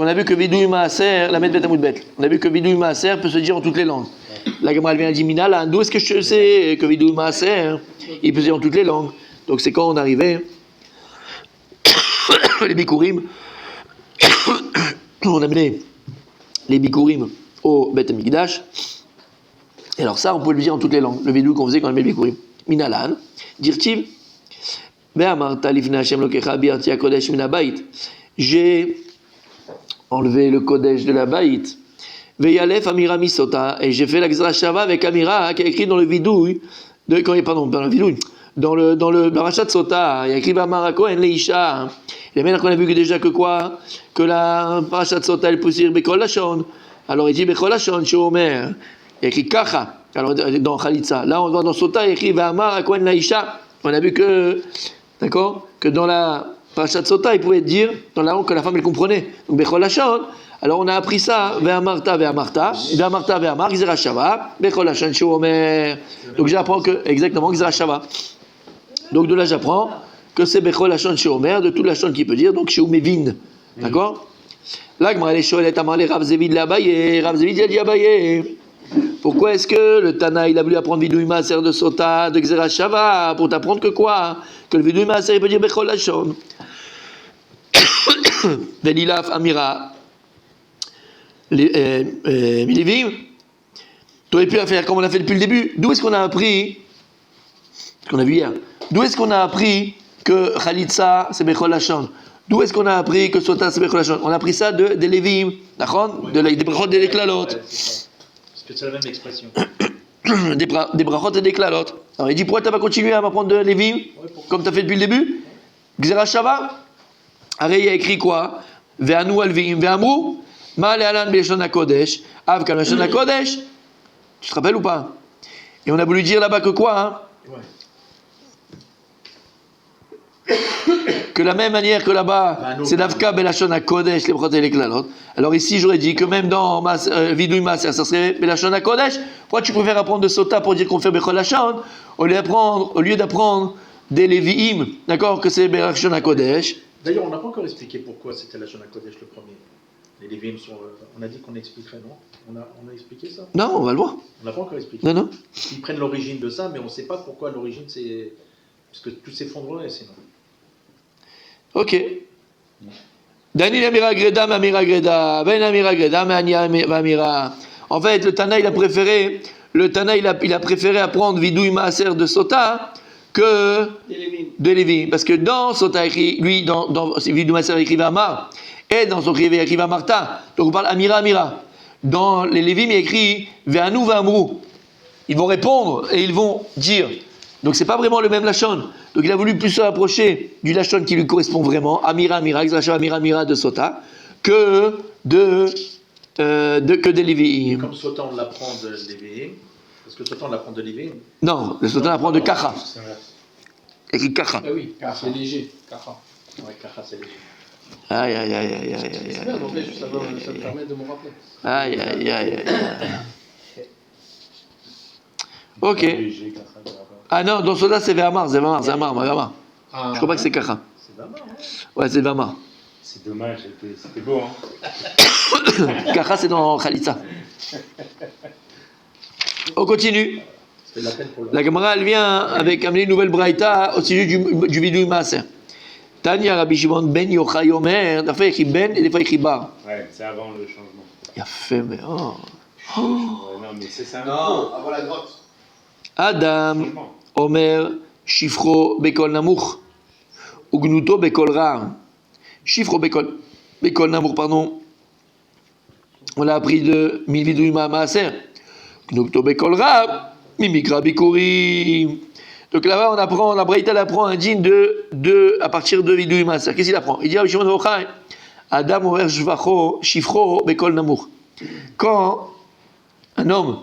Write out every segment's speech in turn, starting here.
On a vu que Vidouï Maaser, la Medbet Amoudbet, on a vu que Vidouï Maaser peut se dire en toutes les langues. La Gemara vient dire Minala, d'où est-ce que je sais que Vidouï Maaser, il peut se dire en toutes les langues. Donc c'est quand on arrivait, les Bikurim, on amenait les Bikurim au Bet Amikdash. Et alors ça, on pouvait le dire en toutes les langues. Le Vidouï qu'on faisait quand on amenait les Bikurim. Minalan, dirtiv, Ve'amarta lifnei Hashem lokecha bi'arti hakodesh min habayit. J'ai enlevé le Kodesh de la Baït. Veyalef Amira Misota. Et j'ai fait la Gzera Shava avec Amira qui a écrit dans le Vidouï. Dans le Vidouï. Dans le Parashat Sota. Il y a écrit Bamara Kohen Leisha. Et maintenant qu'on a vu que déjà que quoi? Que la Parashat Sota elle peut dire Bekol Lashon. Alors il dit Bekol Lashon Shomer. Il y a écrit Kacha. Alors dans Khalitsa. Là on va dans Sota. Il y a écrit Bamara Kohen Leisha. On a vu que. D'accord? Que dans la Parashat Sota, il pouvait dire dans la langue que la femme elle comprenait. Donc Bechol Lashon. Alors on a appris ça. Ve'amarta, Gzera Shava, Bechol Lashon Shomer. Donc j'apprends que exactement Gzera Shava. Donc de là j'apprends que c'est Bechol Lashon Shomer de tout Lashon qui peut dire. Donc chez Umevin. D'accord? Là Gemara les Shoel et Amar les Rav Zevid l'Abaye. Rav Zevid il a dit Abaye. Pourquoi est-ce que le Tana il a voulu apprendre Vidouï Maaser de Sota, de Gzera Shava pour t'apprendre que quoi? Que le Vidouï Maaser il peut dire Bechol Lashon. Velilaf Amira Milivim. Tu aurais pu faire comme on a fait depuis le début. D'où est-ce qu'on a appris ce qu'on a vu hier? D'où est-ce qu'on a appris que Khalitsa c'est Bechol Lashon? D'où est-ce qu'on a appris que Sota c'est Bechol Lashon? On a appris ça des Lévim, d'accord? Des brachot et des klalot. C'est la même expression. des brachot et des klalot. Alors il dit pourquoi tu vas pas continuer à m'apprendre de Lévim comme tu as fait depuis le début? Gzera Shava. Arrête, il y a écrit quoi? Ve'anu alvim ve'amru ma le'alan b'lashon hakodesh av kam lashon hakodesh. Tu te rappelles ou pas? Et on a voulu dire là-bas que quoi? Hein? Ouais. Que la même manière que là-bas, c'est d'avka b'lashon hakodesh les brachot et les klalot. Alors ici, j'aurais dit que même dans Vidouï Maaser, ça serait b'lashon hakodesh. Pourquoi tu préfères apprendre de Sota pour dire qu'on fait Bechol Lashon au lieu d'apprendre des Lévi'im, d'accord, que c'est b'lashon hakodesh? D'ailleurs, on n'a pas encore expliqué pourquoi c'était la Shon HaKodesh le premier. Les Lévim sont. On a dit qu'on expliquerait, non? On a expliqué ça? Non, on va le voir. On n'a pas encore expliqué. Non. Ils prennent l'origine de ça, mais on ne sait pas pourquoi l'origine c'est. Parce que tout s'effondre sinon. Ok. Dani Amira Greda, Amira Greda, Ben Amira Greda, Amira. En fait, le Tana il a préféré apprendre Vidouï Maaser de Sota que de Lévi. Parce que dans Sota écrit, lui, dans Vidouï Maaser écrit Amar, et dans son écrit écrit Amarta. Donc on parle Amira. Dans les Lévim, il écrit Ve'anu ve'amru. Ils vont répondre et ils vont dire. Donc c'est pas vraiment le même Lashon. Donc il a voulu plus se rapprocher du Lashon qui lui correspond vraiment, Amira, Exrachava, Amira de Sota, que des Lévi. Comme Sota on l'apprend de Lévi, parce que Sota on l'apprend de Lévi. Non, le Sota l'apprend de Kacha. Écrit Kacha. Ah oui, Kacha, c'est léger. Kacha. Ouais, Kacha c'est léger. Aïe. C'est bien, donc ça me permet de me rappeler. Aïe. Ok. Ah non, dans Sota c'est Ve'amar. Je crois pas que c'est Kacha. C'est Ve'amar, hein? Ouais, c'est Ve'amar. C'est dommage, c'était beau, hein. Kacha c'est dans Khalitsa. On continue. La Gemara elle vient avec amener une nouvelle braïta au sujet du Vidouï Maaser. Tanya Rabbi Shimon ben Yochai Omer, des fois écrit ben et des fois écrit bar. Ouais, c'est avant le changement. Il a fait, mais oh. Ouais, non, mais c'est ça. Non, avant la grotte. Adam Omer Shifro Bekol Namuch Ugnuto Bekol Ra. Shifro Bekol Namuch, pardon. On l'a appris de Vidouï Maaser. Ugnuto Bekol Ra, Mimikra Bikuri. Donc là-bas, la Braïta apprend un dîne à partir de Vidouï Maaser. Qu'est-ce qu'il apprend? Il dit à Shimon Yochai, Adam Omer Shifro Bekol Namuch. Quand un homme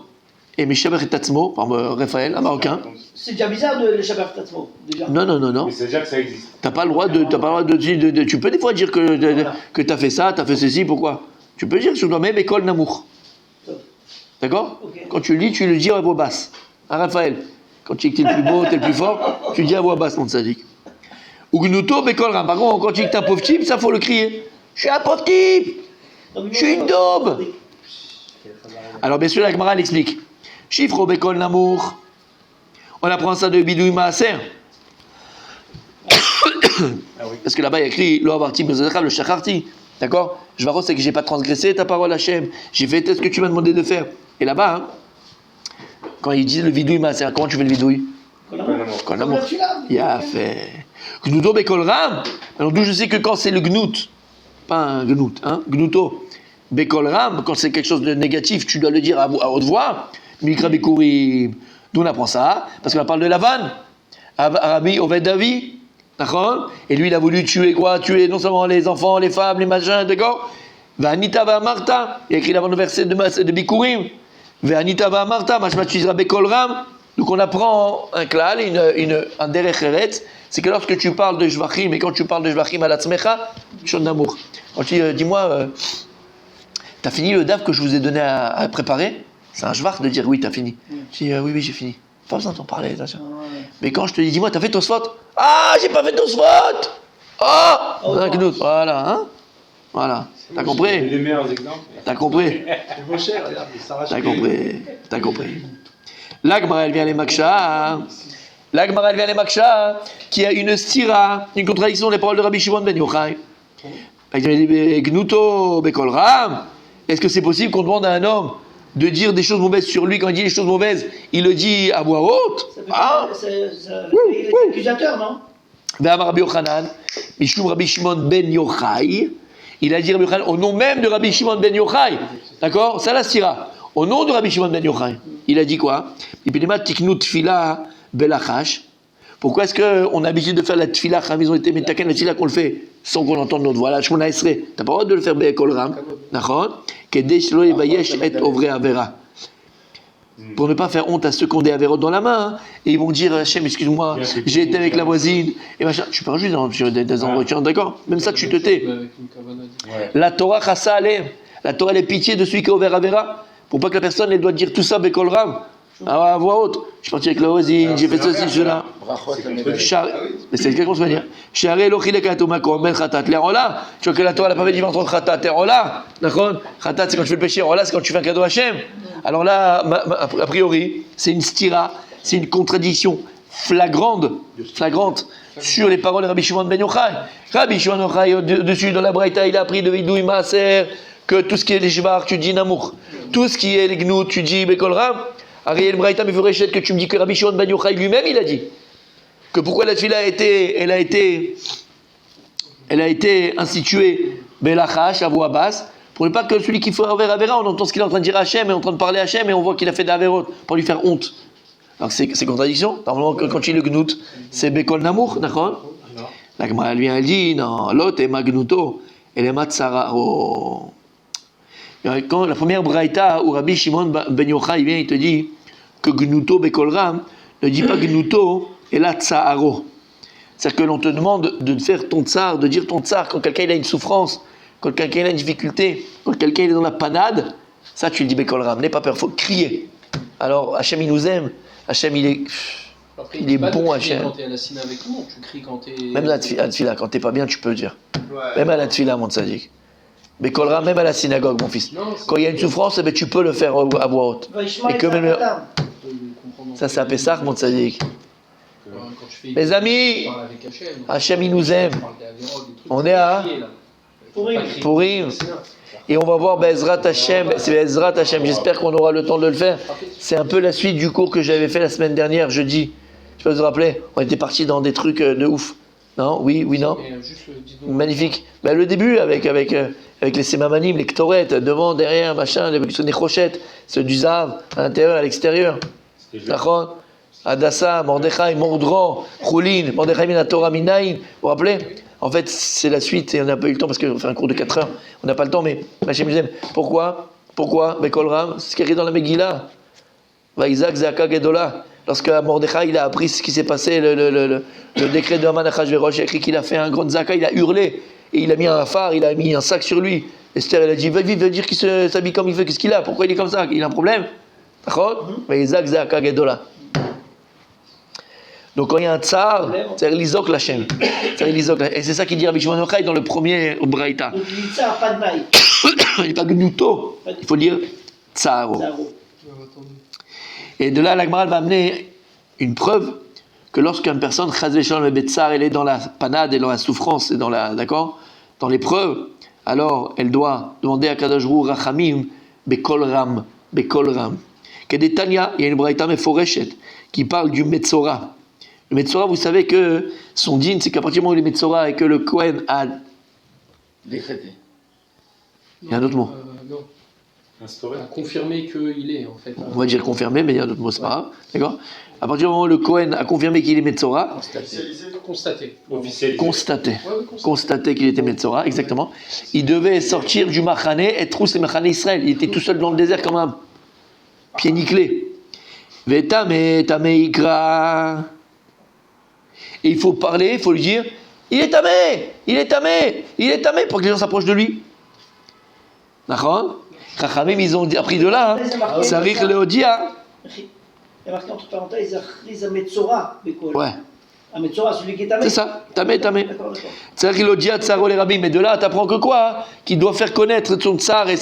est Meshaber Tatzmo, par Raphaël, un Marocain. C'est déjà bizarre de Meshaber Tatzmo, déjà. Non. Mais c'est déjà que ça existe. T'as pas le droit de tu peux des fois dire que t'as fait ça, t'as fait ceci, pourquoi? Tu peux dire sur toi-même Bekol Namuch. D'accord? Okay. Quand tu le lis, tu le dis à voix basse. À Raphaël. Quand tu dis que t'es le plus beau, t'es le plus fort, tu le dis à voix basse, mon sadique. Ugnuto Bekol Ram. Par contre, quand tu dis que t'es un pauvre type, ça faut le crier. Je suis un pauvre type. Donc, Je suis une daube. Alors bien sûr, la Gemara elle explique. Chiffre au Bekol Namour. On apprend ça de Bidouï Maaser. Parce que là-bas il y a écrit Lo avarti bezodecha le shacharti. D'accord? Je vais c'est que j'ai pas transgressé ta parole Hachem. J'ai fait ce que tu m'as demandé de faire. Et là-bas, hein, quand ils disent le vidouï Maaser, comment tu fais le vidouï? Kol Namour. Il a fait. Gnuto Bekol Ram. Alors d'où je sais que quand c'est le gnout, pas un gnout, hein, gnuto. Bekol Ram, quand c'est quelque chose de négatif, tu dois le dire à haute voix. Mikra Bekurim. D'où on apprend ça? Parce qu'on parle de la vanne. Rabbi Oved Davi. D'accord? Et lui, il a voulu tuer quoi? Tuer non seulement les enfants, les femmes, les machins, d'accord? Ve'anita ve'amarta. Il a écrit avant le verset de Bikurim. Ve'anita ve'amarta. Mashma tu diras Bekol Ram. Donc on apprend un klal, un derech eretz. C'est que lorsque tu parles de Shvachim, et quand tu parles de Shvachim à la tzmecha, shon d'amour. Quand tu dis, dis-moi, t'as fini le daf que je vous ai donné à préparer? C'est un shvach de dire oui, t'as fini. Je dis oui, j'ai fini. Pas besoin d'en parler, attention. Mais quand je te dis, dis-moi, t'as fait Tosfot? Ah, j'ai pas fait Tosfot! Oh! Un gnout, voilà, hein? Voilà. T'as compris? Les meilleurs exemples. T'as compris? C'est beau cher, regarde, il s'arrache. T'as compris? T'as compris? L'Agmara, elle vient les Maksha. L'Agmara, elle vient les Maksha, qui a une stira, une contradiction des paroles de Rabbi Shimon ben Yochai. Gnuto Bekol Ram. Est-ce que c'est possible qu'on demande à un homme de dire des choses mauvaises sur lui? Quand il dit des choses mauvaises, il le dit à voix haute. Ah! Il est accusateur, non? Ve'amar Rabbi Yochanan, Mishum Rabbi Shimon ben Yochai. Il a dit Rabbi Yochanan au nom même de Rabbi Shimon ben Yochai. D'accord? Ça la stira. Au nom de Rabbi Shimon ben Yochai. Il a dit quoi? Ipidema tiknu tfila belachash. Pourquoi est-ce qu'on a l'habitude de faire la tfila, ils ont été metaken, la tfila qu'on le fait sans qu'on entende notre voix? La shmona esrei. T'as pas le droit de le faire be'ekol ram. D'accord? Kedei shelo yevayesh et ovrei avera. Pour ne pas faire honte à ceux qui ont des avérots dans la main. Hein. Et ils vont dire, Hachem, excuse-moi, j'ai été avec la voisine. Et machin. Tu peux rajouter des endroits, d'accord? Même ça, tu te tais. La Torah chassa alem. La Torah, elle est pitié de celui qui a ouvert avera. Pour pas que la personne, elle doit dire tout ça, Bekol Ram, à voix haute. Je suis parti avec la voisine, j'ai fait ceci, cela. Mais c'est exactement ce qu'on va dire. Tu vois que la Torah n'a pas fait différence entre Khatat et Rola. D'accord? Khatat, c'est quand tu fais le péché. Rola, c'est quand tu fais un cadeau à Hachem. Alors là, a priori, c'est une stira, c'est une contradiction flagrante sur les paroles de Rabbi Shimon ben Yochai. Rabbi Shimon ben Yochai, au-dessus, dans la Braïta, il a appris de Vidouï Maaser que tout ce qui est les Shvar, tu dis Namour. Tout ce qui est les Gnout, tu dis Bekol Ram. Ariel Braïta, mais Furechet, que tu me dis que Rabbi Shimon ben Yochai lui-même, il a dit que pourquoi la tefila elle a été instituée Belachash, à voix basse, pour ne pas que celui qui fait Aver Avera, on entend ce qu'il est en train de dire à Hachem, et en train de parler à Hachem, et on voit qu'il a fait d'Averot, pour lui faire honte. Alors c'est contradiction. Normalement, quand il est le Gnout, c'est Bekol Namour, d'accord? La Gemara, elle vient, elle dit, non, l'autre est Magnuto, elle est Matsara. Oh. Quand la première Braïta où Rabbi Shimon ben Yochai vient, il te dit que Gnuto Bekol Ram ne dit pas Gnuto et là Tsaharo. C'est-à-dire que l'on te demande de faire ton tsar, de dire ton tsar quand quelqu'un il a une souffrance, quand quelqu'un il a une difficulté, quand quelqu'un il est dans la panade, ça tu le dis Bekol Ram, n'aie pas peur, il faut crier. Alors Hachem il nous aime, Hachem il est bon Hachem. Quand t'es à la sina avec tout le monde, tu cries quand t'es. Même à la tfila, quand t'es pas bien tu peux le dire. Même à la tfila mon tzaddik. Bekol Ram, même à la synagogue, mon fils. Non, quand il y a une souffrance, eh ben, tu peux le faire à voix haute. Et que même ça, c'est à Pessah, mon tzaddik. Les amis, Hachem, il nous aime. On est à Purim. Et on va voir Bezrat Hachem. C'est Bezrat Hachem. J'espère qu'on aura le temps de le faire. C'est un peu la suite du cours que j'avais fait la semaine dernière, jeudi. Je sais pas si vous vous rappelez. On était partis dans des trucs de ouf. Non? Oui, non? Magnifique. Ben, le début, avec les sémamanim, les ktorettes, devant, derrière, machin, les crochettes, ceux du zav, à l'intérieur, à l'extérieur. D'accord? Adassa, Mordechai, Mordran, Choulin, Mordechai Minatora Minaïn. Vous vous rappelez? En fait, c'est la suite et on n'a pas eu le temps parce qu'on fait un cours de 4 heures. On n'a pas le temps, mais Hachem nous aime. Pourquoi? Bekol Ram, c'est ce qui est écrit dans la Megillah. Vaïzak, Zaka, Gedola. Lorsque Mordechai il a appris ce qui s'est passé, le décret de Haman Achashverosh, il a écrit qu'il a fait un grand Zaka, il a hurlé. Et il a mis un phare, il a mis un sac sur lui. Esther, elle a dit, vas-y, va dire qu'il s'habille comme il veut, qu'est-ce qu'il a? Pourquoi il est comme ça? Il a un problème? D'accord? Vaïzak, Zaka, Gedola. Donc quand il y a un tsar, c'est l'izok l'Hachem. Et c'est ça qu'il dit Rabbi Shimon Yochai dans le premier Braïta. Donc, il dit ça, pas de maille. Il n'y a pas de nuto, il faut dire tsaro. Zaro. Et de là, la Gemara va amener une preuve que lorsqu'une personne, chaz v'shalom le betsar, elle est dans la panade et dans la souffrance et dans la, d'accord, dans l'épreuve, alors elle doit demander à Kadosh Hu rachamim bekol ram. Kedetania, il y a une braïta meforeshet qui parle du metzora. Le metzora, vous savez que son din, c'est qu'à partir du moment où il est metzora et que le Kohen a, Décrété. il y a un autre mot. Non, Instauré. à confirmer qu'il est en fait. On va dire confirmé, mais il y a un autre mot, c'est pas grave, d'accord. À partir du moment où le Kohen a confirmé qu'il est metzora, Constaté. Officialisé. constaté. Ouais, constaté. Constater qu'il était Metzora, exactement. Il devait sortir du Machané et trousse les Machané Israël. Il était tout seul dans le désert comme un pied nickelé. Vetame, tame ikra. Et il faut parler, il faut lui dire il est tamé, il est tamé, il est tamé, pour que les gens s'approchent de lui. D'accord. Chachamim, ils ont appris de là. Hein. Sarich Leodia. Il y a marqué entre parenthèses, Achriz Metzora, Bekol. Ouais, Ah, Metzora, celui qui est tamé. c'est ça. Tamé, tamé. D'accord, d'accord. Sarich Leodia, tsaro les rabbis. Mais de là, tu apprends que quoi hein. Qu'il doit faire connaître son tsar et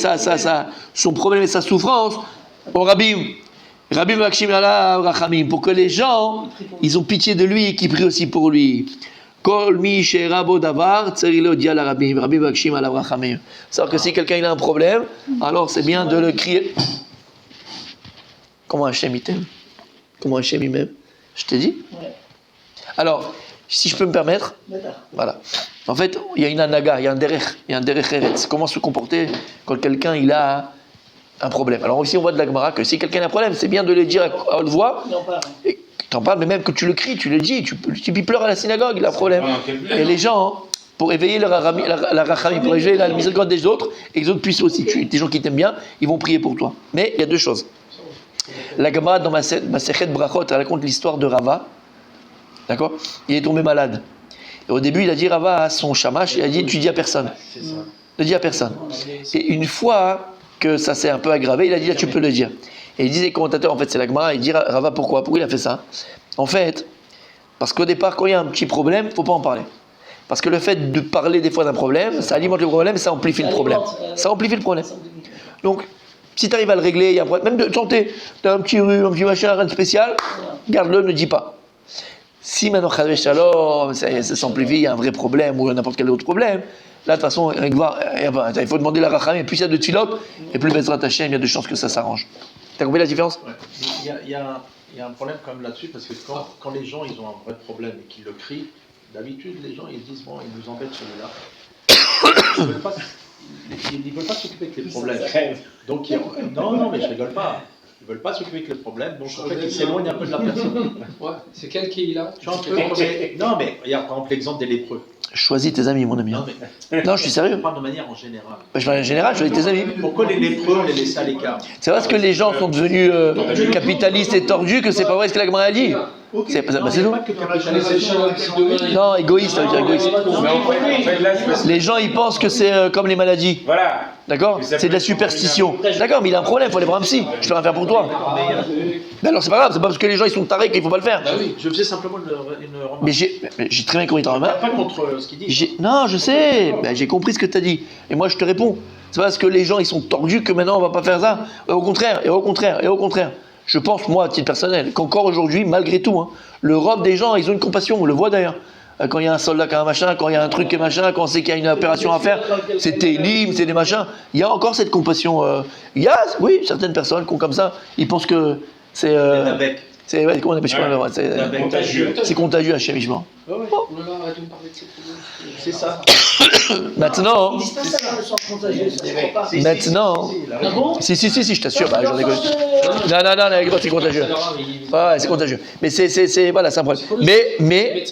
son problème et sa souffrance au rabbin. Rabbi Makshim ala Rachamim, pour que les gens, ils ont pitié de lui et qu'ils prient aussi pour lui. Kol mi she'rabo davar, tzeri lo dia la Rabbi Makshim ala Rachamim. C'est-à-dire que si quelqu'un il a un problème, alors c'est bien de le crier. Comment Hachem il t'aime? Comment Hachem il m'aime? Je t'ai dit? Ouais. Alors, si je peux me permettre, D'accord. voilà. En fait, il y a une anaga, il y a un derech eretz. Comment se comporter quand quelqu'un il a un problème. Alors ici on voit de la Gemara que si quelqu'un a un problème, c'est bien de le dire à haute voix. Non, pas. Et t'en parles, mais même que tu le cries, tu le dis, tu pleures à la synagogue, il a un problème. Et les gens, pour éveiller la rachamim, pour éveiller la miséricorde des autres, et que les autres puissent aussi, des gens qui t'aiment bien, ils vont prier pour toi. Mais il y a deux choses. La Gemara dans Masechet Brachot, elle raconte l'histoire de Rava. D'accord? Il est tombé malade. Et au début, il a dit Rava à son shamash, il a dit tu dis à personne. C'est ça. Ne dis à personne. Et une fois que ça s'est un peu aggravé, il a dit là tu peux le dire. Et il disait commentateur, en fait c'est la Gemara, il dit Rava pourquoi il a fait ça? En fait, parce qu'au départ quand il y a un petit problème, il ne faut pas en parler. Parce que le fait de parler des fois d'un problème, ça alimente le problème, ça amplifie le problème. Ça amplifie le problème. Donc, si tu arrives à le régler, il y a un problème, même de santé, tu as un petit rhume, un petit machin, rien de spécial, garde-le, ne dis pas. Si maintenant, shalom, ça s'amplifie, il y a un vrai problème ou n'importe quel autre problème, là, de toute façon, il faut demander la rachamim, et plus il y a de tfilot, et plus Bezrat Hashem, il y a de chances que ça s'arrange. T'as compris la différence? Ouais. Il y a un problème quand même là-dessus, parce que quand les gens ils ont un vrai problème et qu'ils le crient, d'habitude les gens ils disent bon, ils nous embêtent celui-là. Ils veulent pas s'occuper de les problèmes. Donc, non, mais je rigole pas. Ils veulent pas s'occuper de les problèmes, donc en fait ils s'éloignent un peu de la personne. Ouais, c'est quel qui est là? Non, mais regarde par exemple l'exemple des lépreux. Choisis tes amis, mon ami. Non, mais Non, je suis sérieux. je parle de manière en général. Je parle en général, choisis tes amis. Pourquoi les lépreux, on les laisse à l'écart? C'est parce que les gens sont devenus capitalistes et tordus que c'est pas vrai ce que la Gemara a dit. C'est Non, c'est tout. pas que capitalisme. Non, égoïste, ça veut dire égoïste. Mais en fait, là, c'est parce que- Les gens ils pensent que c'est comme les maladies. Voilà. D'accord? C'est de la superstition. D'accord, mais il a un problème, il faut aller voir un psy. Je peux rien faire pour toi. Mais alors c'est pas grave, c'est pas parce que les gens ils sont tarés qu'il faut pas le faire. Bah oui. Je faisais simplement une remarque. Mais j'ai très bien compris ton remarque. Pas contre ce qu'il dit. Non, je sais, j'ai compris ce que tu as dit. Et moi je te réponds. C'est parce que les gens ils sont tordus que maintenant on va pas faire ça. Au contraire, et au contraire, et au contraire. Je pense, moi, à titre personnel, qu'encore aujourd'hui, malgré tout, hein, l'Europe des gens, ils ont une compassion, on le voit d'ailleurs. Quand il y a un soldat qui a un machin, quand il y a un truc qui est machin, quand on sait qu'il y a une opération à faire, c'est télim, c'est des machins. Il y a encore cette compassion. Il y a, oui, certaines personnes qui ont comme ça, ils pensent que c'est. C'est ouais, comment on appelle ça, c'est Contagieux. c'est contagieux à chemichement. Oh là là, arrête de me parler de cette chose. C'est ça. Maintenant, Ils disent pas ça dans le sens contagieux, ça se croit pas. maintenant, Ah bon? si, je t'assure, bah, j'en ai connu. Non, c'est contagieux. Ouais, c'est contagieux. Mais voilà, c'est un problème. Mais,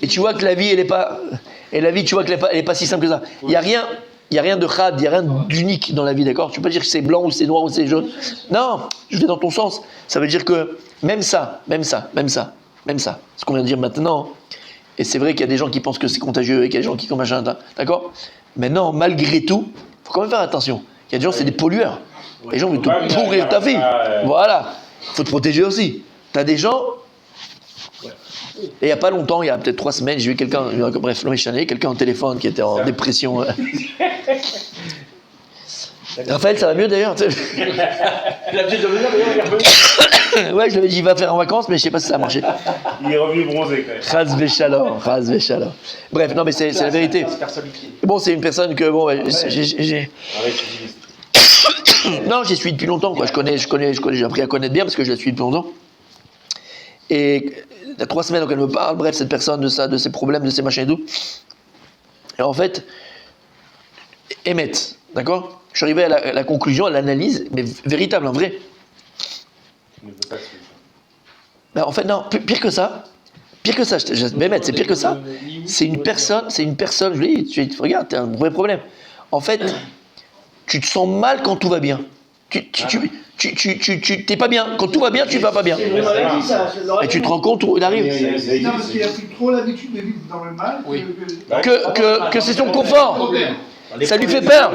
et tu vois que la vie, elle est pas, et la vie, tu vois qu'elle est pas si simple que ça. Il y a rien de khad, il y a rien d'unique dans la vie, d'accord? Tu peux pas dire que c'est blanc ou c'est noir ou c'est jaune. Non, je vais dans ton sens. Ça veut dire que même ça, ce qu'on vient de dire maintenant, et c'est vrai qu'il y a des gens qui pensent que c'est contagieux et qu'il y a des gens qui comme machin, d'accord? Maintenant, malgré tout, faut quand même faire attention. Il y a des gens, c'est des pollueurs. Les gens veulent te pourrir ta vie. Voilà. Faut te protéger aussi. T'as des gens, Oui. Et il n'y a pas longtemps, il y a peut-être 3 semaines, j'ai vu quelqu'un, bref, l'homme échané, quelqu'un au téléphone qui était en dépression. Raphaël, ça va mieux d'ailleurs. Il a peut-être devenir d'ailleurs, il est revenu. Ouais, je lui avais dit, il va faire en vacances, mais je sais pas si ça a marché. Il est revenu bronzé quand même. Chaz Véchalor, Chaz Véchalor. Bref, non, mais c'est la vérité. Bon, c'est une personne que, bon, ouais, j'ai. Arrête, tu dis. Non, j'y suis depuis longtemps, quoi. Je connais, j'ai appris à connaître bien parce que je la suis depuis longtemps. Et il y a 3 semaines, donc elle me parle, bref, cette personne de ça, de ses problèmes, de ses machins et tout. Et en fait, émette, d'accord? Je suis arrivé à la conclusion, à l'analyse, mais véritable, en vrai. Il ne veut pas suivre. Ben, en fait, non, pire que ça, Mehmet, c'est pire que ça. C'est une personne, je lui dis, regarde, t'as un vrai problème. En fait, tu te sens mal quand tout va bien. Tu t'es pas bien. Quand tout va bien, tu vas pas bien. C'est une maladie, ça. Et tu te rends compte où il arrive. Non, parce qu'il a pris trop l'habitude de vivre dans le mal. Oui. Que c'est son confort. Problème. Ça lui fait peur.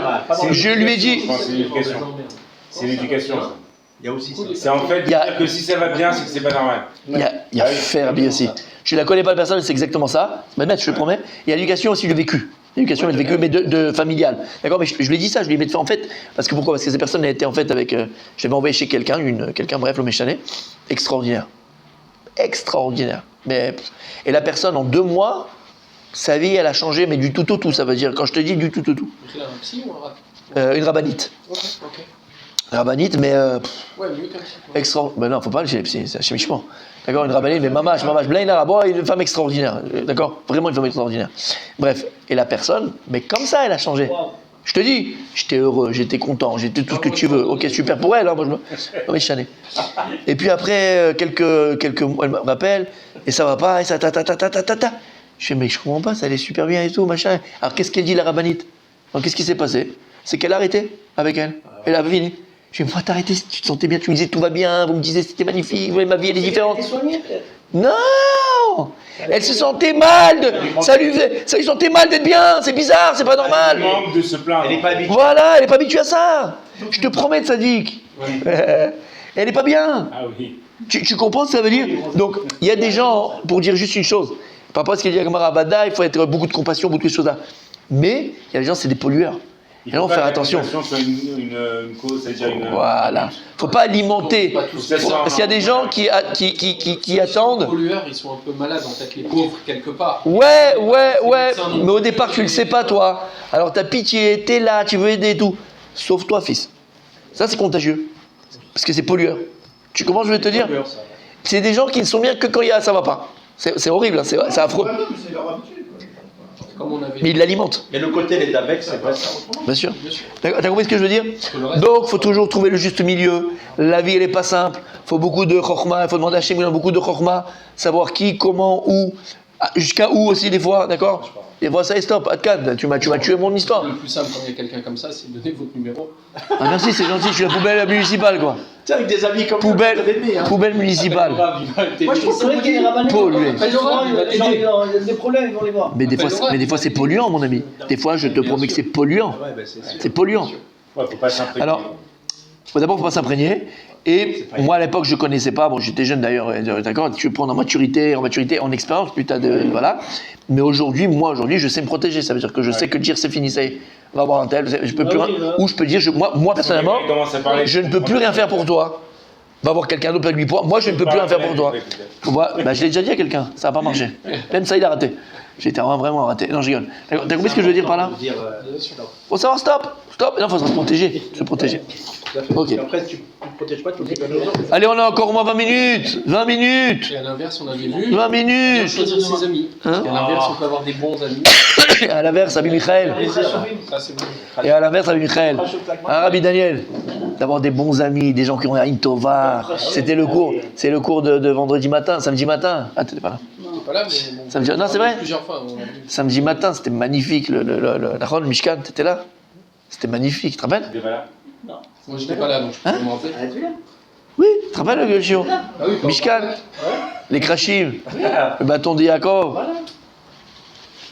Je lui ai dit. C'est l'éducation. C'est l'éducation. ça. Il y a aussi ça. C'est en fait de Il y a- dire que si ça va bien, c'est que c'est pas normal. Il y a Ferbi aussi. Je la connais pas la personne, c'est exactement ça. Mehmet, je te promets. Il y a l'éducation aussi, le vécu. L'éducation et le vécu, mais de familial. D'accord, mais je lui ai dit ça, je lui ai mis en fait. Parce que pourquoi? Parce que ces personnes étaient en fait avec. Je l'avais envoyé chez quelqu'un, bref, le méchané. Extraordinaire. Extraordinaire. Et la personne, en 2 mois, sa vie, elle a changé, mais du tout au tout, ça veut dire. Quand je te dis du tout au tout. C'est un psy ou un rat? Une rabbinite. Ok. Rabbinite, mais. Ouais, mieux qu'un psy. quoi. Ben non, faut pas le chez les psys, c'est un chemichement. D'accord, une rabbinite, mais mamache, Blaine Arabo, une femme extraordinaire. D'accord, vraiment une femme extraordinaire. Bref, et la personne, mais comme ça, elle a changé. Wow. Je te dis, j'étais heureux, j'étais content, j'étais tout ce que tu veux. Ok, super pour elle, hein, moi je me. Oui, chané. Et puis après, quelques mois, elle m'appelle, et ça va pas, et ça ta. Je fais, mais je comprends pas, ça allait super bien et tout, machin. Alors qu'est-ce qu'elle dit, la rabbinite? Donc qu'est-ce qui s'est passé? C'est qu'elle a arrêté avec elle. Elle a fini. Je fais, moi, t'as arrêté, tu te sentais bien, tu me disais tout va bien, vous me disiez c'était magnifique, ma vie elle est différente. Elle est soignée, peut-être. Non! Elle se sentait mal, ça lui sentait mal d'être bien, c'est bizarre, c'est pas Il normal. manque de se plaindre. Elle n'est pas habituée. Voilà, elle est pas habituée à ça. Je te promets, Sadiq. Elle est pas bien. Ah oui. Tu comprends ce que ça veut dire? Donc, il y a des gens, pour dire juste une chose, par rapport à ce qu'il dit à Gamara Abada, il faut être beaucoup de compassion, beaucoup de choses là. Mais, il y a des gens, c'est des pollueurs. Il Et non, faut pas faire que attention. l'éducation soit une cause, c'est-à-dire une. Voilà. Faut pas alimenter. Pas tous. Parce qu'il y a des gens qui attendent. Les pollueurs, ils sont un peu malades, en fait, les pauvres, quelque part. Ouais. Mais au départ, tu le sais pas, toi. Alors, t'as pitié, t'es là, tu veux aider et tout. Sauve-toi, fils. Ça, c'est contagieux. Parce que c'est pollueur. Tu comprends ce que je veux te dire? C'est des gens qui ne sont bien que quand ça va pas. C'est horrible, hein, c'est affreux. Ouais, non, mais c'est leur habitude. Comme on avait. Mais ils l'alimentent, Mais le côté les avec, c'est pas ça. bien sûr. Bien sûr. T'as compris ce que je veux dire? que le reste- Donc, il faut toujours trouver le juste milieu. La vie, elle n'est pas simple. Il faut beaucoup de chorma. Il faut demander à Hachem, il a beaucoup de chorma. Savoir qui, comment, où. Jusqu'à où aussi, des fois, d'accord? Des fois, ça est stop. Adkan, tu m'as tué mon histoire. Le plus simple quand il y a quelqu'un comme ça, c'est de donner votre numéro. Ah, merci, c'est gentil. Je suis la poubelle municipale, quoi. Tu sais, avec des amis comme Poubelle, ça, vous aimez, hein. poubelle municipale. Moi, je trouve que c'est vrai qu'il y a des rabbinés. Pollué. Souvent, les gens, ils ont des problèmes, ils vont les voir. Mais des fois, c'est polluant, mon ami. Des fois, je te promets que c'est polluant. Ouais, ben, c'est sûr. C'est polluant. Ouais, faut pas s'imprégner. Alors, d'abord, il ne faut pas s'imprégner. Et moi, à l'époque, je ne connaissais pas. Bon, j'étais jeune d'ailleurs, d'accord. Tu prends en maturité, en expérience, plus t'as de. Voilà. Mais aujourd'hui, je sais me protéger. Ça veut dire que je sais que dire c'est fini, ça y est. On va avoir un tel. Je peux plus. Ou je peux dire, moi personnellement, Il commence à parler. je ne peux plus rien faire pour toi. Va voir quelqu'un d'autre avec lui. Moi, je ne peux plus rien faire pour toi. Bah, je l'ai déjà dit à quelqu'un. Ça n'a pas marché. Même ça, il a raté. J'étais vraiment raté. Non, je rigole. T'as compris ce que je veux dire par là? Dire, Faut savoir stop. Non, il faut se protéger. Se protéger. tout à fait. Ok. Et après, tu ne protèges pas, tu le dis pas aux autres. Allez, on a encore au moins 20 minutes. 20 minutes. Et à l'inverse, on avait vu. 20 Bien minutes. choisir ses amis. Hein Et à l'inverse, on peut avoir des bons amis. À l'inverse, Rabbi Michael. Ça, c'est bon. Et à l'inverse, Rabbi Michael. Hein, Rabbi Daniel. D'avoir des bons amis, des gens qui ont un Intova. C'était le cours. C'est le cours de vendredi matin, samedi matin. Ah, t'étais pas là. T'es pas là, mais bon. Samedi- non, c'est vrai. Plusieurs fois. on a vu. Samedi matin, c'était magnifique. Le Mishkan, t'étais là. C'était magnifique, tu te rappelles? Et voilà. Moi, j'étais pas là, donc je peux me rappeler. Oui, tu te rappelles le Gio? Ah oui, pardon. Mishkan, les Krachim, le bâton de Yaakov.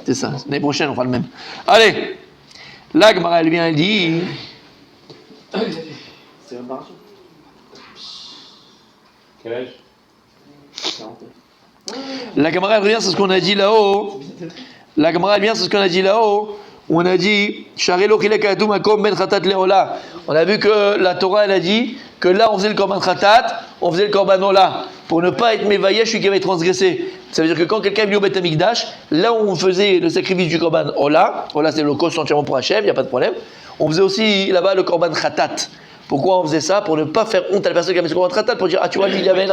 C'est ça, l'année prochaine on fera le même. Allez, là, Gemara, elle vient, elle dit. C'est embarrassant. Quel âge? La Gemara elle revient sur ce qu'on a dit là-haut. La Gemara elle vient sur ce qu'on a dit là-haut. Où on a dit Sharelo Chilekatum Makom Ben Khatat Leola. On a vu que la Torah elle a dit que là on faisait le Korban Khatat, on faisait le Korban Ola. Pour ne pas être mévaillé, celui qui avait transgressé. Ça veut dire que quand quelqu'un est venu au Beth Amikdash, là où on faisait le sacrifice du Korban Ola, Ola c'est le cause entièrement pour Hachem, il n'y a pas de problème. On faisait aussi là-bas le Korban Khatat. Pourquoi on faisait ça? Pour ne pas faire honte à la personne qui a mis ce Korban Khatat, pour dire ah tu vois lui il amène.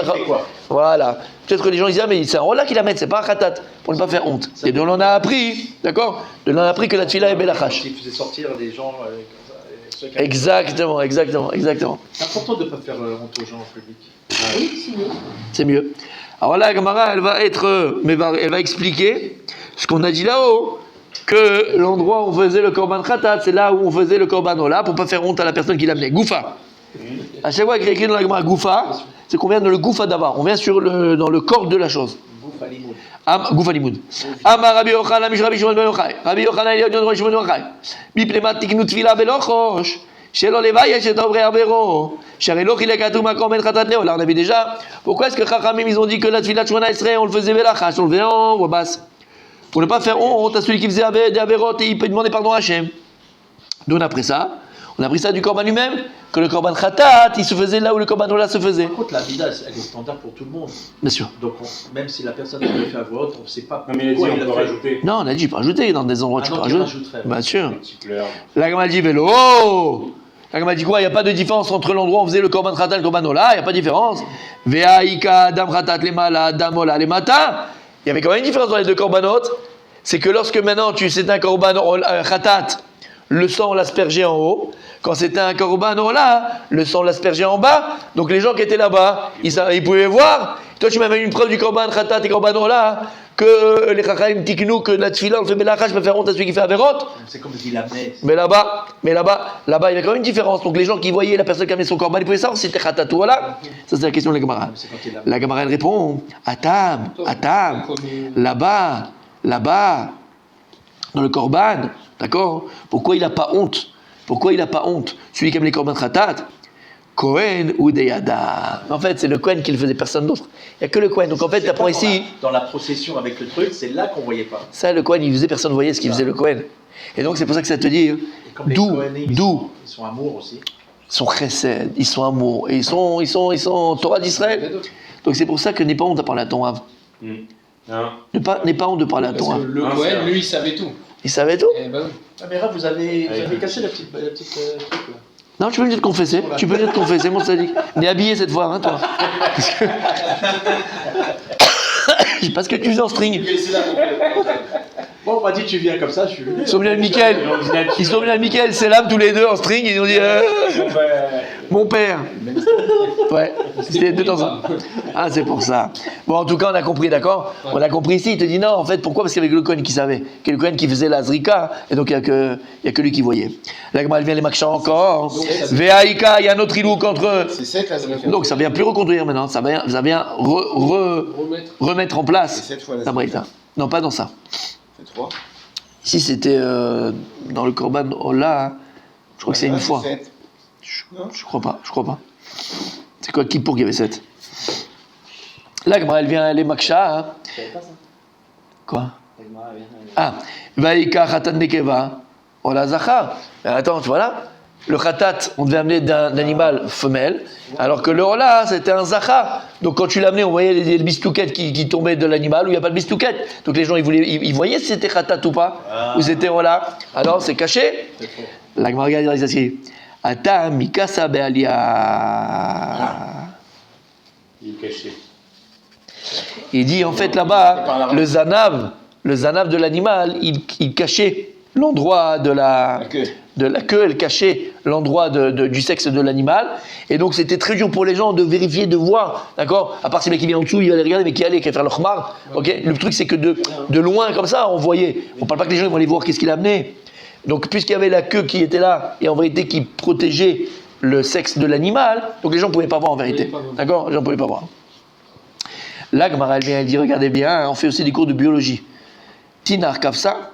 Voilà. Peut-être que les gens ils disent ah mais c'est un Ola qu'il amène, c'est pas un Khatat, pour ne pas faire honte. Et de là on a appris, d'accord? De là on a appris que la Tfila est Belachash. Il faisait sortir des gens comme ça. Ceux qui- Exactement. C'est important de ne pas faire honte aux gens en public. C'est mieux. Alors là, la Gemara, elle va expliquer ce qu'on a dit là-haut, que l'endroit où on faisait le Korban Khatat, c'est là où on faisait le Korban Ola, pour pas faire honte à la personne qui l'amenait. Goufa. À chaque fois qu'il est écrit dans la Gemara Goufa, c'est qu'on vient dans le Goufa d'abord. On vient dans le corps de la chose. Bouffe à l'imoun. Goufa Limoud. Amar Rabbi Yochanan, Mish Rabbi Shimon ben Yochai. Rabbi Yochanan, il y a Rabbi Shimon ben Yochai. Biplemat tiknu tfila velochosh. Shelo levaye shetobre arbero. Sharelo chilekatum makom ben khatat leo. Là, on avait déjà. Pourquoi est-ce que Chachamim, ils ont dit que la tfila de Shemona Esrei, on le faisait velachash, on le faisait en voix basse? Pour ne pas faire honte à celui qui faisait des averot et il peut demander pardon à Hachem. D'où on a pris ça? On a pris ça du Korban lui-même, que le Korban Khatat, il se faisait là où le Korban Ola se faisait. Par contre, la vida, elle est standard pour tout le monde. Bien sûr. Donc, même si la personne avait fait à voix haute, on ne sait pas Non, mais il a dit, pourquoi on il peut l'a fait. rajouter. Non, on a dit, tu peux rajouter dans des endroits, Ah tu non, peux tu rajouter. rajouterais. Bien sûr. Les petits pleurs. La Gemara dit vélo. Oh la Gemara dit quoi? Il n'y a pas de différence entre l'endroit où on faisait le Korban Khatat et le Korban Ola, il n'y a pas de différence. Ve'aika Adam Khatat les mala, Adam Ola les mata. Il y avait quand même une différence dans les deux Korbanot. C'est que lorsque maintenant c'est un Korban Khatat, le sang on l'aspergeait en haut. Quand c'était un Korban Ola, le sang on l'aspergeait en bas. Donc les gens qui étaient là-bas, ils pouvaient voir. Toi tu m'avais une preuve du Korban Khatat et Korban Ola, que les Chachamim tiknou, que la tfila on le fait Belachash, je peux faire honte à celui qui fait Averot. C'est comme s'il amenait. Mais là-bas, il y a quand même une différence. Donc les gens qui voyaient la personne qui amenait son corban, ils pouvaient savoir si c'était Khatat ou Ola. Ça c'est la question de la Gemara. C'est quand il a- La Gemara elle répond, Atam, là-bas, dans le korban, d'accord? Pourquoi il n'a pas honte? Celui qui aime les korban Khatat, Kohen ou Deyada. En fait, c'est le Kohen qui le faisait, personne d'autre. Il n'y a que le Kohen. Donc en fait, tu apprends ici. Dans la procession avec le truc, c'est là qu'on ne voyait pas. Ça, le Kohen, il faisait, personne ne voyait ce qu'il faisait le Kohen. Et donc c'est pour ça que ça te dit, Et comme les d'où, Kohanim, ils sont amour aussi. ils sont chesed, ils sont amour, et ils sont Torah d'Israël. Donc c'est pour ça que n'est pas honte de parler à ton Rav. Non. N'est pas honte de parler à ton Parce Rav. que le Ah, Cohen, c'est- lui, il savait tout. Il savait tout. Eh ben oui. Ah, mais là, vous avez Allez. cassé la petite truc là. Non, tu peux venir te confesser. Tu peux venir te confesser, mon sadique. On est habillé cette fois, hein, toi. Parce que... Parce que tu faisais en string. Bon, on m'a dit tu viens comme ça, je suis venu. Ils sont venus avec Mickaël. Ils sont venus avec Mickaël, c'est l'âme tous les deux en string. Ils ont dit mon père. Ouais, c'était de temps en temps. Ah, c'est pour ça. Bon, en tout cas, on a compris, d'accord? On a compris ici. Il te dit non, en fait, pourquoi? Parce qu'il y avait le Kohen qui savait. Que le Kohen qui faisait la Zrika. Et donc, il n'y a que lui qui voyait. Là, elle vient les Makshah encore. Veaïka, il y a un autre ilouk entre eux. C'est 7 la semaine. Donc, ça vient plus reconduire maintenant. Ça vient Remettre. remettre en C'est place 7 fois la la semaine. Braïta. Non, pas dans ça. C'est 3. Ici, c'était dans le Korban Ola. Je crois que c'est une fois. Je crois pas. C'est quoi Kippour qui avait 7? Là, elle vient les Maksha. Hein. Quoi? Ah, Vaïka Khatan Nekeva. Ola Zacha. Mais attends, voilà. Le Khatat, on devait amener d'un animal femelle, alors que le Ola, c'était un Zacha. Donc quand tu l'amenais, on voyait les bistouquettes qui tombaient de l'animal, où il n'y a pas de bistouquette. Donc les gens, ils voyaient si c'était Khatat ou pas, ou c'était Ola. Alors c'est caché. La Gemara regarde ici. Ata Mikasa Be'alia. Il est caché. Il dit en fait là-bas, le zanav de l'animal, il cachait l'endroit de la queue, elle cachait l'endroit du sexe de l'animal, et donc c'était très dur pour les gens de vérifier, de voir, d'accord? À part si le mec qui vient en dessous, il va aller regarder, mais qui allait faire le khmar, ok? Le truc c'est que de loin comme ça, on voyait, on parle pas que les gens ils vont aller voir qu'est-ce qu'il a amené. Donc puisqu'il y avait la queue qui était là, et en vérité qui protégeait le sexe de l'animal, donc les gens ne pouvaient pas voir en vérité, d'accord? Les gens ne pouvaient pas voir. Là, Gemara, elle vient, elle dit, regardez bien, on fait aussi des cours de biologie. Tinar Kafsa,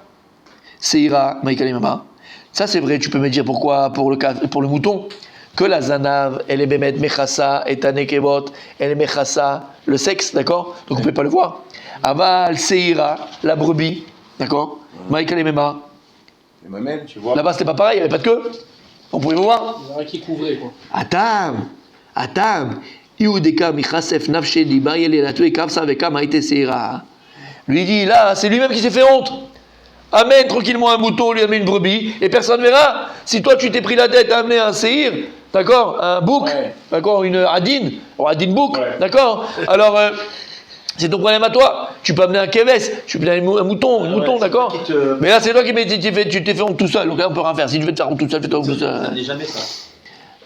Seira Maïkalimama. Ça, c'est vrai, tu peux me dire pourquoi pour le mouton. que la zanav, elle est bémet mechassa, et tanekebot, elle est mechassa, le sexe, d'accord? Donc on ne peut pas le voir. Aval, seira, la brebis, d'accord? Maïkal et Mema. Mais même, tu vois. Là-bas, c'était pas pareil, il n'y avait pas de queue. On pouvait voir. Il y en a qui couvrait, quoi. Atam, Iudeka michasef nafshe liba yele la tué kavsa veka maïte seira. Lui dit, là, c'est lui-même qui s'est fait honte. Amène tranquillement un mouton, lui amène une brebis, et personne ne verra. Si toi, tu t'es pris la tête à amener un séhir, d'accord, un bouc, Ouais. d'accord, une adine, adine bouc, Ouais. d'accord. Alors, c'est ton problème à toi. Tu peux amener un kéves, tu peux amener un mouton, Ouais, d'accord. c'est toi qui te- Mais là, c'est toi qui tu t'es fait honte tout seul. Donc là, on peut rien faire. Si tu veux te faire honte tout seul, fais-toi honte tout Ça seul. n'est jamais ça.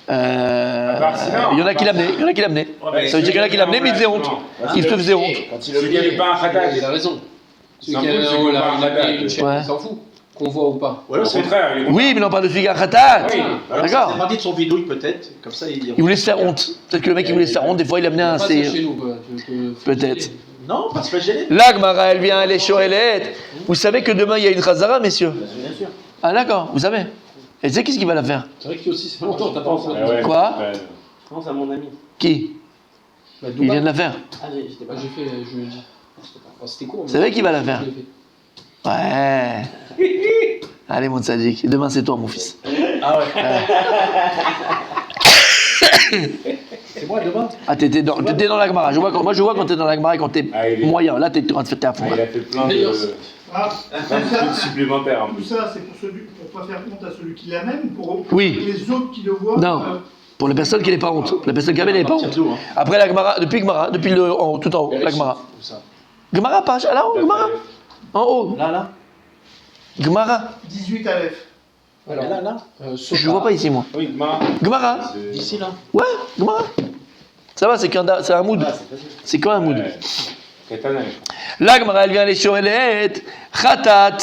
part sinon, Il y en a à qui part l'amenaient, il y en a qui l'amenaient. mais Ça veut dire qu'il y en a qui l'amenaient, mais il faisait honte. Il se faisait honte. Quand il Celui qui n'avait pas un khatat, Il a raison. Celui S'en qui fout, a c'est en haut, qu'on là, parle il a de mis une chaîne, Ouais. il s'en fout. Qu'on voit ou pas. Ou alors au c'est contraire, il est Oui, mais on parle de celui qui a un khatat. Oui. alors D'accord. c'est parti de son bidouille peut-être, comme ça il. Il voulait se faire honte. Peut-être que le mec, il voulait se faire honte. Des fois, il amenait un Pas ça chez séhir. nous, quoi. Peut-être. Non, pas se faire gêner. Là, Gmara, elle vient, elle est shorelet. Vous savez que demain, il y a une Khazara, messieurs? Bien sûr. Ah, d'accord, vous savez. Et tu sais qu'est-ce qu'il va la faire? C'est vrai que aussi, c'est longtemps, t'as pas entendu. Ah ouais. Quoi? Ouais. Je pense à mon ami. Qui? Bah, Il vient de la faire. Ah, j'étais pas J'ai fait, je lui ai dit. Enfin, c'était court. C'est vrai qu'il va la faire. Je l'ai fait. Ouais. Allez, mon sadique. Demain, c'est toi, mon fils. Ah ouais. C'est moi demain. Ah, t'étais dans la Gemara. Moi, je vois quand t'es dans la Gemara et quand t'es Ah, il est- moyen. Là, t'es en train de faire à fond. Ah, il là. a fait plein de D'ailleurs, Ah, plein de trucs supplémentaires en tout plus. ça, c'est pour pas faire honte à celui qui l'amène, pour Oui. les autres qui le voient. Non. Pour la personne qui n'est pas honte. La personne qui avait n'est pas honte. Partir d'où, hein. Après la Gemara, depuis Gemara, depuis le tout en haut, la Gemara. Où ça Gemara, pas là-haut, Gemara. En haut. Là. Gemara. 18 Aleph. Alors, Là. Je ne vois pas ici, moi. Oui, Gmara. Gemara. C'est- Ici là. Ouais, Gemara. Ça va, c'est un mood. C'est quoi un mood? Ouais. Katana. La Gemara, elle vient les shorelet. Khatat.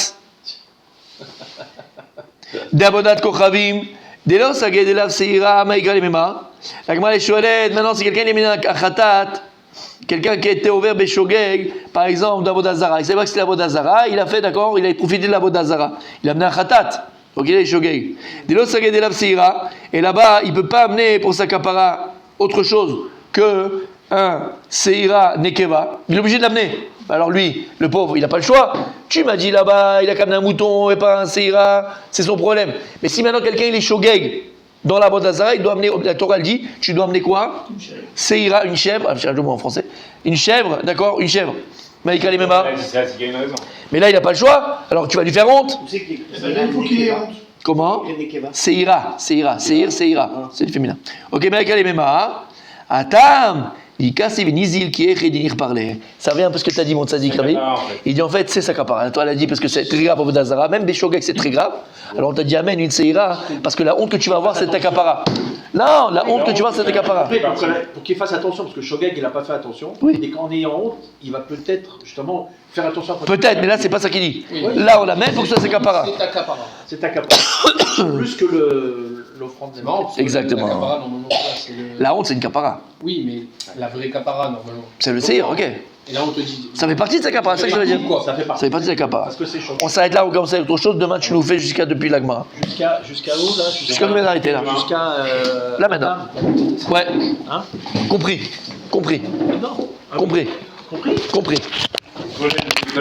D'abodat kochavim. Delo saged elav seira maïga lemema. La Gemara les shorelet. Maintenant, si quelqu'un est mis un khatat, quelqu'un qui a été ouvert Beshogeg, par exemple, d'Avodazara, il savait pas que c'était l'Avodazara, il a fait, d'accord, il a profité de l'Avodazara. Il a amené un khatat. Donc il est Shogeg. Delo saged elav seira. Et là-bas, il ne peut pas amener pour sa kapara autre chose que un Seira Nekeva. Il est obligé de l'amener. Alors lui, le pauvre, il n'a pas le choix. Tu m'as dit là-bas, il a qu'à amener un mouton et pas un Seira, c'est son problème. Mais si maintenant quelqu'un il est Shogeg dans la Bodazara, il doit amener, la Torah elle dit, tu dois amener quoi? Seira, une chèvre, je cherche le mot en français, une chèvre, d'accord, une chèvre. Maïka Lemema. Ouais, c'est ça, c'est qu'il y a une raison. Mais là, il n'a pas le choix, alors tu vas lui faire honte. Où c'est qui Eh ben, il faut qu'il ait honte. Comment? Seira, Seira, c'est le féminin. Ok, Maïka Lemema. Atam. Ça revient un peu ce que tu as dit, mon tzadik Rabbi. Kapara, en fait. Il dit en fait, c'est sa kapara. Toi, elle a dit parce que c'est très grave pour Vodazara. Même des shogek, c'est très grave. Alors on t'a dit amène une seira parce que la honte que tu vas avoir, c'est ta kapara. Non, la honte que tu vas avoir, c'est ta kapara. Après, pour qu'il fasse attention, parce que Shogeg il n'a pas fait attention, Oui. et qu'en ayant honte, il va peut-être justement faire attention à Peut-être, mais là, c'est pas ça qu'il dit. Oui. Là, on l'amène pour que ça soit sa kapara. C'est ta capara. C'est ta capacité. Plus que l'offrande des Non, parce que Exactement. La capara, normalement, c'est le... La honte, c'est une kapara. Oui, mais la vraie capara, normalement. C'est le seir, ok. Et là, on te dit. Ça fait partie de sa kapara, c'est ça que je veux dire. Quoi. Ça fait Ça partie. fait partie de sa kapara. Parce que c'est chaud. On s'arrête là, on commence avec autre chose. Demain, tu nous fais jusqu'à depuis l'agma. Jusqu'à où là Jusqu'à combien d'arrêter là? Jusqu'à. Là, maintenant. Ouais. Hein Compris. Non. Compris. Compris Compris. Vous connaissez